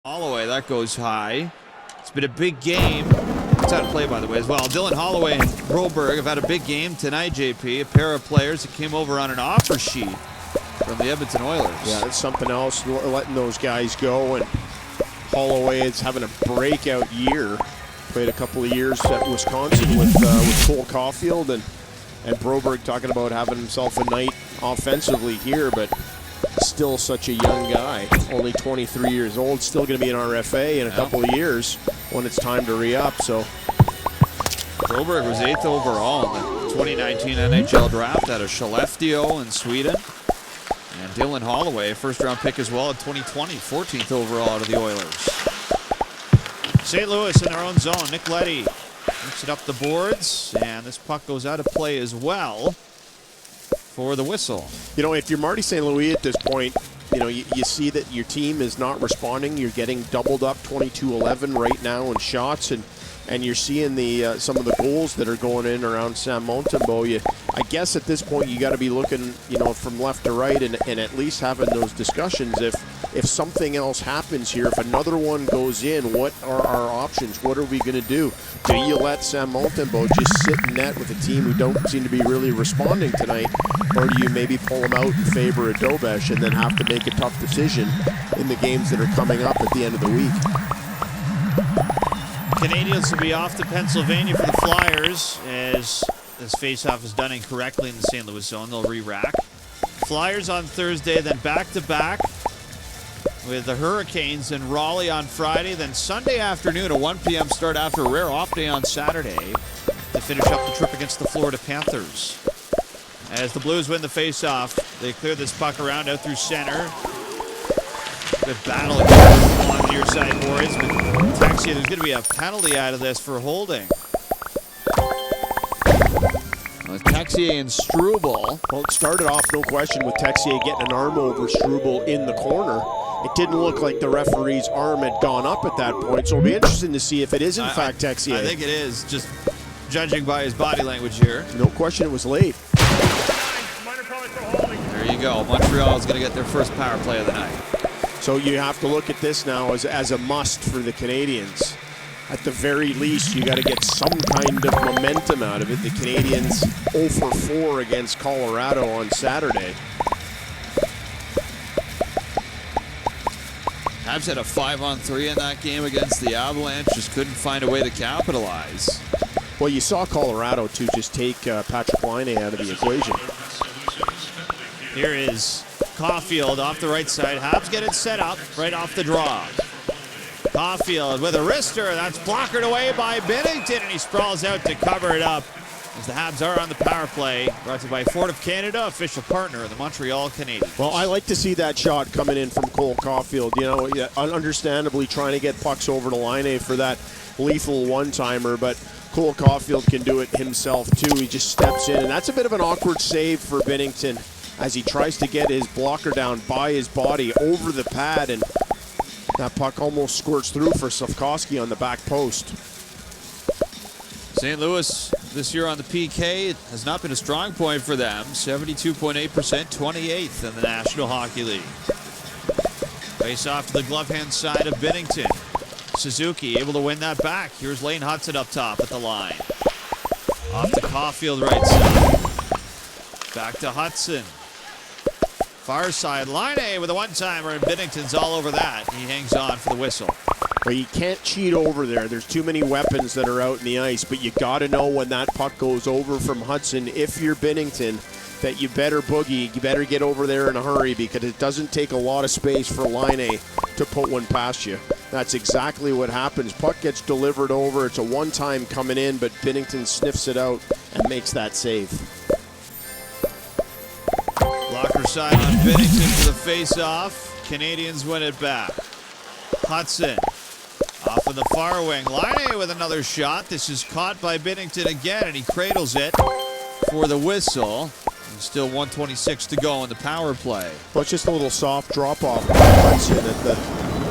Holloway, that goes high. It's been a big game. It's out of play, by the way, as well. Dylan Holloway and Broberg have had a big game tonight, JP. A pair of players that came over on an offer sheet from the Edmonton Oilers. Yeah, it's something else, letting those guys go. And Holloway is having a breakout year. Played a couple of years at Wisconsin with Cole Caulfield, and Broberg talking about having himself a night offensively here, but still such a young guy, only 23 years old, still going to be an RFA in a couple of years when it's time to re-up. So Broberg was 8th overall in the 2019 NHL draft out of Skellefteå in Sweden. And Dylan Holloway, first-round pick as well in 2020, 14th overall out of the Oilers. St. Louis in their own zone. Nick Leddy mixes it up the boards, and this puck goes out of play as well for the whistle. You know, if you're Marty St. Louis at this point, you know, you see that your team is not responding. You're getting doubled up 22-11 right now in shots, and you're seeing the some of the goals that are going in around Sam Montembeault. I guess at this point you got to be looking, you know, from left to right and at least having those discussions. If something else happens here, if another one goes in, what are our options? What are we going to do? Do you let Sam Montembeault just sit in net with a team who don't seem to be really responding tonight? Or do you maybe pull him out in favor of Dobesh and then have to make a tough decision in the games that are coming up at the end of the week? Canadians will be off to Pennsylvania for the Flyers as this faceoff is done incorrectly in the St. Louis zone. They'll re-rack. Flyers on Thursday, then back-to-back with the Hurricanes in Raleigh on Friday, then Sunday afternoon, a 1 p.m. start after a rare off day on Saturday to finish up the trip against the Florida Panthers. As the Blues win the faceoff, they clear this puck around out through center. Good battle on the near side, boys. But Texier, there's going to be a penalty out of this for holding. Texier and Struble. Well, it started off, no question, with Texier getting an arm over Struble in the corner. It didn't look like the referee's arm had gone up at that point, so it'll be interesting to see if it is in fact Texier. I think it is, just judging by his body language here. No question, it was late. There you go. Montreal is going to get their first power play of the night. So you have to look at this now as a must for the Canadians. At the very least, you got to get some kind of momentum out of it. The Canadians 0 for 4 against Colorado on Saturday. Habs had a 5-on-3 in that game against the Avalanche. Just couldn't find a way to capitalize. Well, you saw Colorado, too, just take Patrick Laine out of the equation. Here is Caulfield off the right side. Habs get it set up right off the draw. Caulfield with a wrister. That's blockered away by Binnington, and he sprawls out to cover it up as the Habs are on the power play. Brought to you by Ford of Canada, official partner of the Montreal Canadiens. Well, I like to see that shot coming in from Cole Caulfield. You know, understandably trying to get pucks over to Laine for that lethal one-timer, but Cole Caulfield can do it himself, too. He just steps in, and that's a bit of an awkward save for Binnington as he tries to get his blocker down by his body over the pad, and that puck almost squirts through for Slavkovsky on the back post. St. Louis this year on the PK has not been a strong point for them. 72.8%, 28th in the National Hockey League. Face off to the glove hand side of Binnington. Suzuki able to win that back. Here's Lane Hutson up top at the line. Off to Caulfield right side. Back to Hutson. Far side, Laine with a one-timer, and Binnington's all over that. He hangs on for the whistle. Well, you can't cheat over there. There's too many weapons that are out in the ice, but you got to know when that puck goes over from Hutson, if you're Binnington, that you better boogie, you better get over there in a hurry, because it doesn't take a lot of space for Laine to put one past you. That's exactly what happens. Puck gets delivered over. It's a one-time coming in, but Binnington sniffs it out and makes that save. Blocker side on Binnington for the face-off. Canadians win it back. Hutson off in the far wing. Laine with another shot. This is caught by Binnington again, and he cradles it for the whistle. And still 1:26 to go in the power play. Well, it's just a little soft drop-off by Hutson at the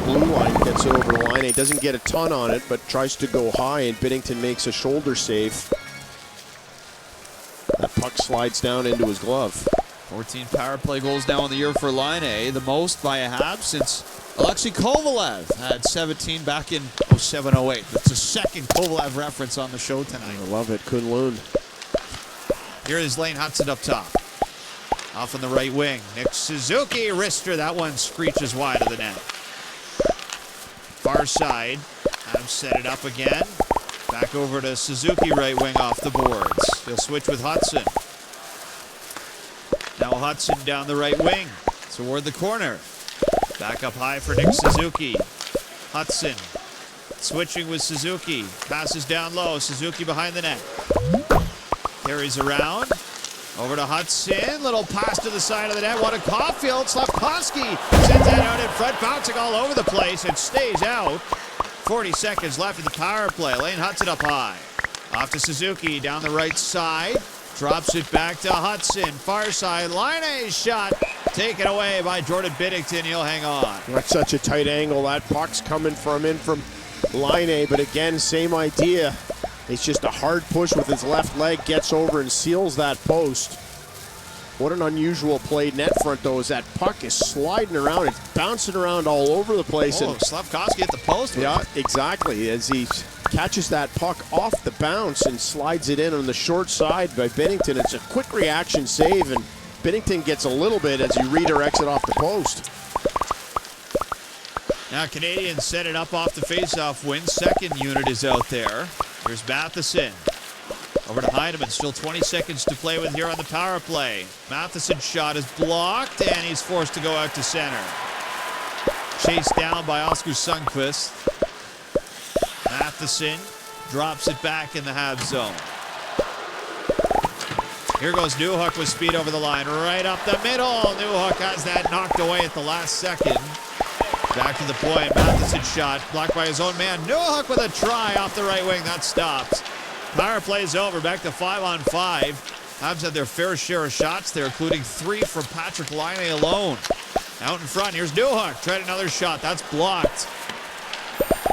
blue line. Gets it over to Laine. Doesn't get a ton on it, but tries to go high, and Binnington makes a shoulder save. That puck slides down into his glove. 14 power play goals now in the year for Laine, the most by a Habs since Alexei Kovalev had 17 back in 07-08. That's the second Kovalev reference on the show tonight. I love it. Kunlun. Here is Lane Hutson up top. Off on the right wing. Nick Suzuki, wrister. That one screeches wide of the net. Far side. Have set it up again. Back over to Suzuki, right wing off the boards. He'll switch with Hutson. Now Hutson down the right wing toward the corner. Back up high for Nick Suzuki. Hutson switching with Suzuki. Passes down low. Suzuki behind the net. Carries around. Over to Hutson. Little pass to the side of the net. What a Caulfield. Slavkovsky sends that out in front. Bouncing all over the place. It stays out. 40 seconds left in the power play. Lane Hutson up high. Off to Suzuki down the right side. Drops it back to Hutson. Far side. Laine's shot. Taken away by Jordan Binnington. He'll hang on. That's such a tight angle. That puck's coming from Laine, but again, same idea. It's just a hard push with his left leg, gets over and seals that post. What an unusual play net front, though, as that puck is sliding around. It's bouncing around all over the place. Oh, Slavkovsky at the post. Yeah, exactly. As he catches that puck off the bounce and slides it in on the short side by Binnington. It's a quick reaction save, and Binnington gets a little bit as he redirects it off the post. Now Canadians set it up off the faceoff win. Second unit is out there. Here's Matheson. Over to Heidemann. Still 20 seconds to play with here on the power play. Matheson's shot is blocked, and he's forced to go out to center. Chased down by Oscar Sundqvist. Matheson drops it back in the Habs zone. Here goes Newhook with speed over the line. Right up the middle. Newhook has that knocked away at the last second. Back to the point. Matheson's shot blocked by his own man. Newhook with a try off the right wing. That stops. Power play is over. Back to 5-on-5. Habs had their fair share of shots there, including 3 from Patrick Laine alone. Out in front. Here's Newhook. Tried another shot. That's blocked.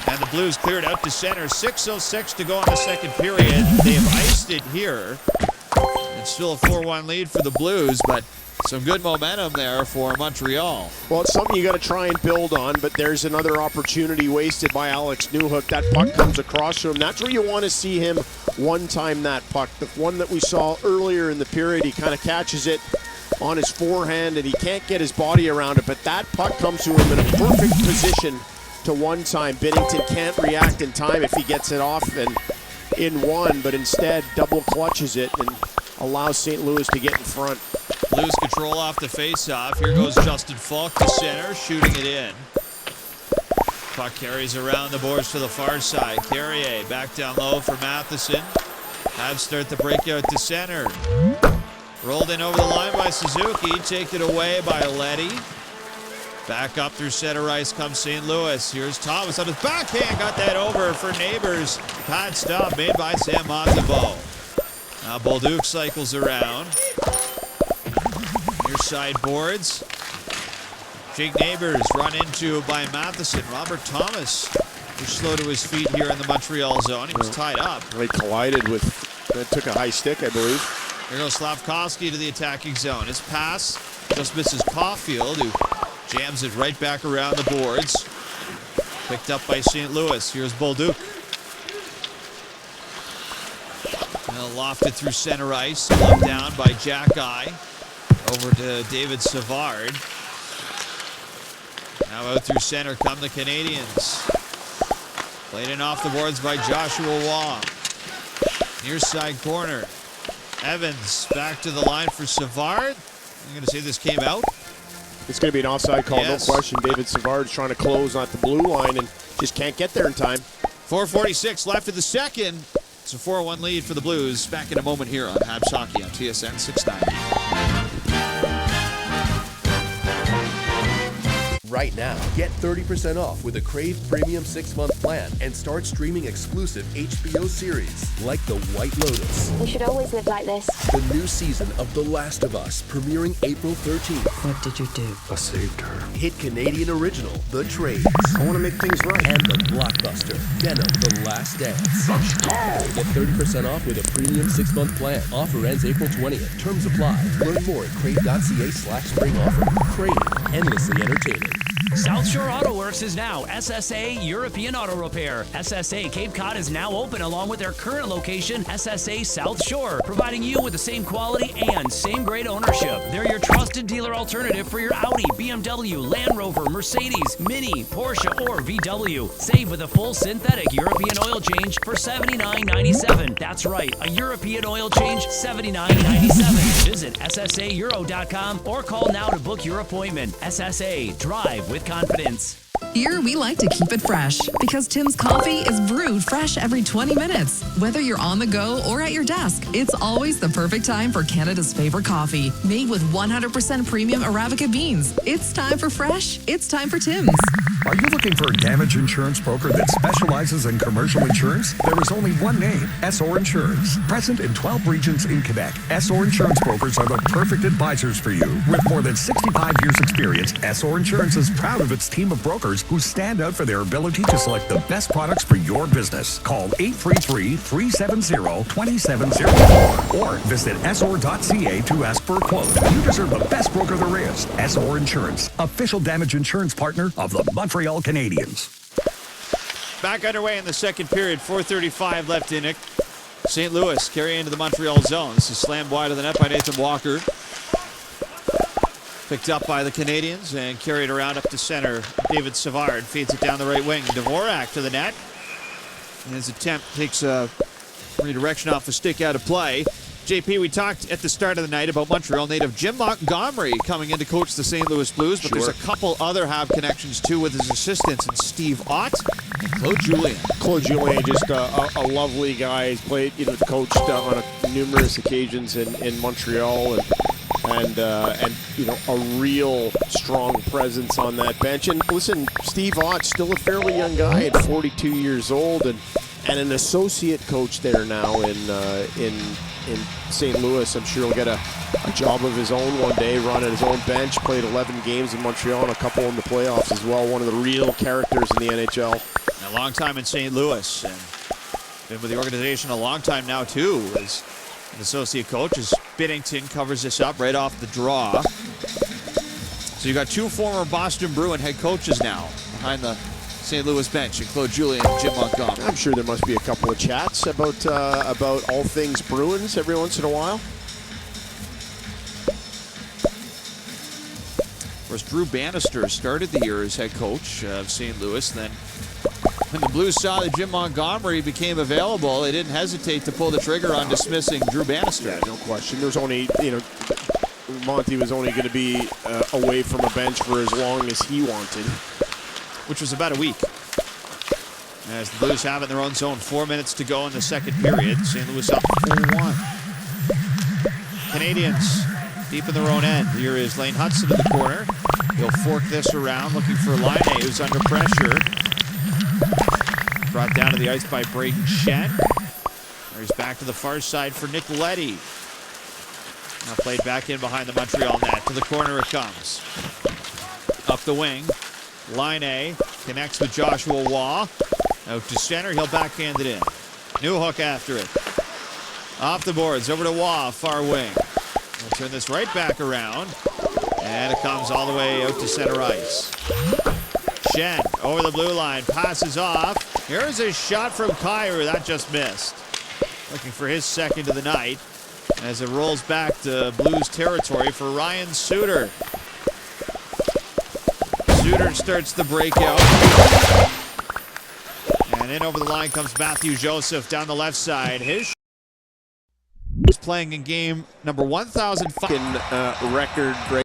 And the Blues cleared out to center. 6:06 to go in the second period. They've iced it here. It's still a 4-1 lead for the Blues, but some good momentum there for Montreal. Well, it's something you got to try and build on, but there's another opportunity wasted by Alex Newhook. That puck comes across to him. That's where you want to see him one-time that puck. The one that we saw earlier in the period, he kind of catches it on his forehand, and he can't get his body around it, but that puck comes to him in a perfect position to one-time. Binnington can't react in time if he gets it off and in one, but instead double clutches it and allows St. Louis to get in front. Blues control off the face-off. Here goes Justin Falk to center, shooting it in. Puck carries around the boards to the far side. Carrier back down low for Matheson. Habs start the breakout to center. Rolled in over the line by Suzuki. Taken away by Leddy. Back up through center ice comes St. Louis. Here's Thomas on his backhand. Got that over for Neighbors. Pad stop made by Sam Montembeault. Now Bolduc cycles around. Near sideboards. Jake Neighbors run into by Matheson. Robert Thomas was slow to his feet here in the Montreal zone. He was tied up. They collided with, took a high stick, I believe. Here goes Slavkovsky to the attacking zone. His pass just misses Caulfield, who jams it right back around the boards. Picked up by St. Louis. Here's Bolduc. Lofted through center ice. Left down by Jack-Eye. Over to David Savard. Now out through center come the Canadians. Played in off the boards by Joshua Wong. Near side corner. Evans back to the line for Savard. I'm going to say this came out. It's going to be an offside call, yes. No question. David Savard's trying to close on the blue line and just can't get there in time. 4:46 left in the second. It's a 4-1 lead for the Blues. Back in a moment here on Habs Hockey on TSN 690. Right now, get 30% off with a Crave Premium 6-month plan and start streaming exclusive HBO series like The White Lotus. We should always live like this. The new season of The Last of Us, premiering April 13th. What did you do? I saved her. Hit Canadian original, The Trades. I want to make things right. And the blockbuster, Venom, The Last Dance. Let's go! Get 30% off with a premium 6-month plan. Offer ends April 20th. Terms apply. Learn more at crave.ca/spring offer. Crave. Endlessly entertaining. South Shore Auto Works is now SSA European Auto Repair. SSA Cape Cod is now open along with their current location, SSA South Shore, providing you with the same quality and same great ownership. They're your trusted dealer alternative for your Audi, BMW, Land Rover, Mercedes, Mini, Porsche, or VW. Save with a full synthetic European oil change for $79.97. That's right, a European oil change, $79.97. Visit SSAEuro.com or call now to book your appointment. SSA, drive with confidence. Here, we like to keep it fresh because Tim's coffee is brewed fresh every 20 minutes. Whether you're on the go or at your desk, it's always the perfect time for Canada's favorite coffee. Made with 100% premium Arabica beans. It's time for fresh. It's time for Tim's. Are you looking for a damage insurance broker that specializes in commercial insurance? There is only one name, Essor Insurance. Present in 12 regions in Quebec, Essor Insurance brokers are the perfect advisors for you. With more than 65 years experience, Essor Insurance is proud of its team of brokers who stand out for their ability to select the best products for your business. Call 833-370-2704 or visit Essor.ca to ask for a quote. You deserve the best broker there is. Essor Insurance, official damage insurance partner of the Montreal Canadiens. Back underway in the second period, 4:35 left in it. St. Louis carrying into the Montreal zone. This is slammed wide of the net by Nathan Walker. Picked up by the Canadians and carried around up to center. David Savard feeds it down the right wing. Dvorak to the net. And his attempt takes a redirection off the stick out of play. JP, we talked at the start of the night about Montreal native Jim Montgomery coming in to coach the St. Louis Blues, but there's a couple other Habs connections too with his assistants, and Steve Ott and Claude Julien. Claude Julien, just a lovely guy. He's played, coached on numerous occasions in Montreal, and a real strong presence on that bench. And listen, Steve Ott, still a fairly young guy at 42 years old, and an associate coach there now in St. Louis. I'm sure he'll get a job of his own one day, run at his own bench. Played 11 games in Montreal and a couple in the playoffs as well. One of the real characters in the NHL. A long time in St. Louis, and been with the organization a long time now too as an associate coach. As Binnington covers this up right off the draw. So you got two former Boston Bruin head coaches now behind the St. Louis bench, and Claude Julien and Jim Montgomery. I'm sure there must be a couple of chats about all things Bruins every once in a while. Of course, Drew Bannister started the year as head coach of St. Louis. Then when the Blues saw that Jim Montgomery became available, they didn't hesitate to pull the trigger on dismissing Drew Bannister. Yeah, no question. There's only, Monty was only going to be away from a bench for as long as he wanted. Which was about a week. As the Blues have it in their own zone, 4 minutes to go in the second period. St. Louis up 4-1. Canadians deep in their own end. Here is Lane Hudson in the corner. He'll fork this around, looking for Laine, who's under pressure. Brought down to the ice by Brayden Schenn. He's back to the far side for Nick Leddy. Now played back in behind the Montreal net. To the corner it comes. Up the wing. Laine connects with Joshua Waugh. Out to center, he'll backhand it in. Newhook after it. Off the boards, over to Waugh, far wing. We'll turn this right back around. And it comes all the way out to center ice. Schenn over the blue line, passes off. Here's a shot from Kyrou, that just missed. Looking for his second of the night as it rolls back to Blues territory for Ryan Suter. Suter starts the breakout. And in over the line comes Matthew Joseph down the left side. His is playing in game number 1,005. Record break.